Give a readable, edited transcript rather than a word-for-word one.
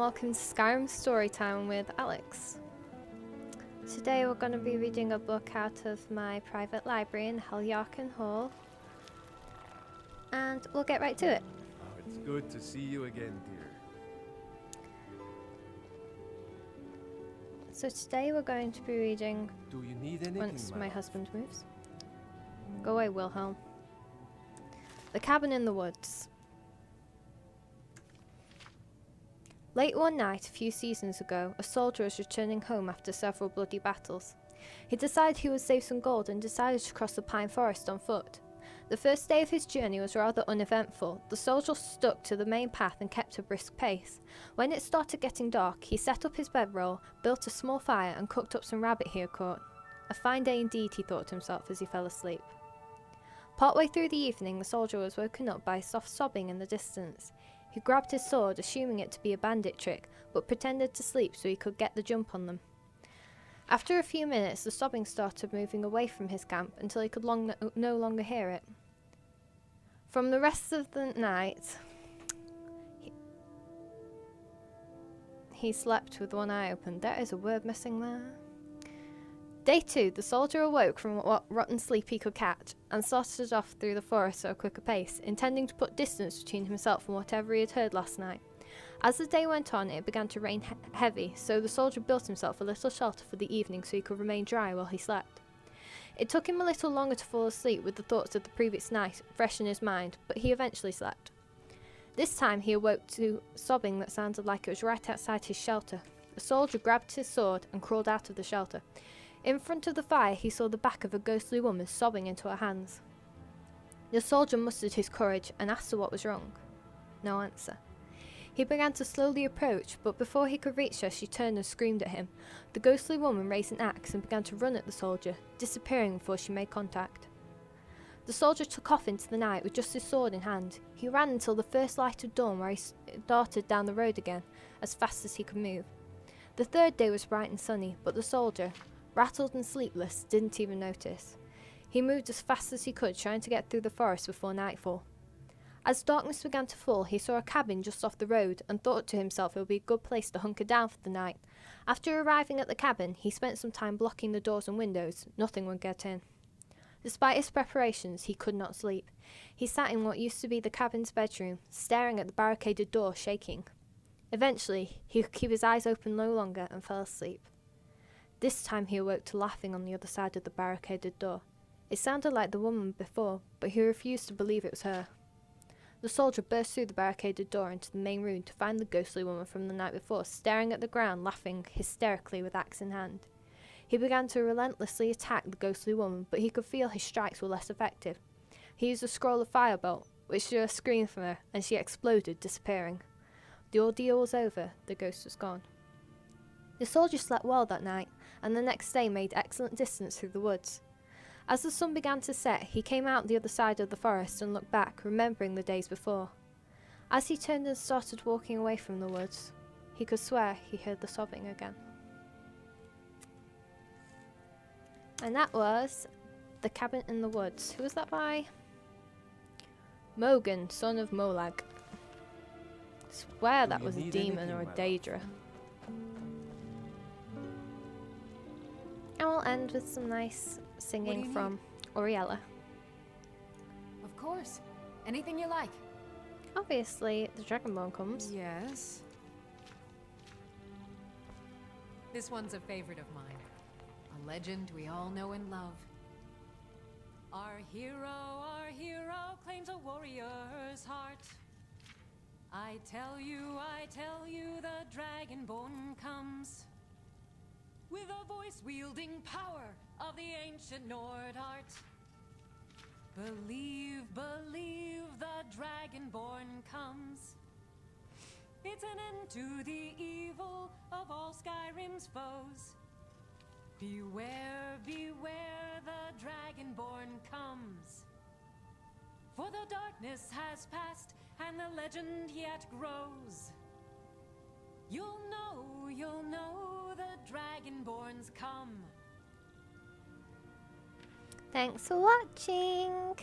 welcome to Skyrim Storytime with Alex. Today we're going to be reading a book out of my private library in Heljarken Hall, and we'll get right to it. Oh, it's good to see you again, dear. So today we're going to be reading Do you need anything, once my love? husband moves. Go away, Wilhelm. The Cabin in the Woods. Late one night, a few seasons ago, a soldier was returning home after several bloody battles. He decided he would save some gold and decided to cross the pine forest on foot. The first day of his journey was rather uneventful. The soldier stuck to the main path and kept a brisk pace. When it started getting dark, he set up his bedroll, built a small fire and cooked up some rabbit he had caught. A fine day indeed, he thought to himself as he fell asleep. Partway through the evening, the soldier was woken up by soft sobbing in the distance. He grabbed his sword, assuming it to be a bandit trick, but pretended to sleep so he could get the jump on them. After a few minutes, the sobbing started moving away from his camp until he could no longer hear it. From the rest of the night, he slept with one eye open. There is a word missing there. Day 2, the soldier awoke from what rotten sleep he could catch and started off through the forest at a quicker pace, intending to put distance between himself and whatever he had heard last night. As the day went on, it began to rain heavy, so the soldier built himself a little shelter for the evening so he could remain dry while he slept. It took him a little longer to fall asleep with the thoughts of the previous night fresh in his mind, but he eventually slept. This time he awoke to sobbing that sounded like it was right outside his shelter. The soldier grabbed his sword and crawled out of the shelter. In front of the fire, he saw the back of a ghostly woman sobbing into her hands. The soldier mustered his courage and asked her what was wrong. No answer. He began to slowly approach, but before he could reach her, she turned and screamed at him. The ghostly woman raised an axe and began to run at the soldier, disappearing before she made contact. The soldier took off into the night with just his sword in hand. He ran until the first light of dawn, where he darted down the road again, as fast as he could move. The third day was bright and sunny, but the soldier, rattled and sleepless, didn't even notice. He moved as fast as he could, trying to get through the forest before nightfall. As darkness began to fall, he saw a cabin just off the road and thought to himself it would be a good place to hunker down for the night. After arriving at the cabin, he spent some time blocking the doors and windows. Nothing would get in. Despite his preparations, he could not sleep. He sat in what used to be the cabin's bedroom, staring at the barricaded door, shaking. Eventually, he could keep his eyes open no longer and fell asleep. This time he awoke to laughing on the other side of the barricaded door. It sounded like the woman before, but he refused to believe it was her. The soldier burst through the barricaded door into the main room to find the ghostly woman from the night before, staring at the ground, laughing hysterically with axe in hand. He began to relentlessly attack the ghostly woman, but he could feel his strikes were less effective. He used a scroll of firebolt, which threw a scream from her, and she exploded, disappearing. The ordeal was over, the ghost was gone. The soldier slept well that night, and the next day made excellent distance through the woods. As the sun began to set, he came out the other side of the forest and looked back, remembering the days before. As he turned and started walking away from the woods, he could swear he heard the sobbing again. And that was The Cabin in the Woods. Who was that by? Mogan, son of Molag. I swear that was a demon or a Daedra. And we'll end with some nice singing from Oriella. Of course. Anything you like. Obviously, the Dragonborn comes. Yes. This one's a favorite of mine. A legend we all know and love. Our hero claims a warrior's heart. I tell you, the Dragonborn comes. With a voice-wielding power of the ancient Nord art. Believe, the Dragonborn comes. It's an end to the evil of all Skyrim's foes. Beware, the Dragonborn comes. For the darkness has passed, and the legend yet grows. You'll know the Dragonborns come. Thanks for watching!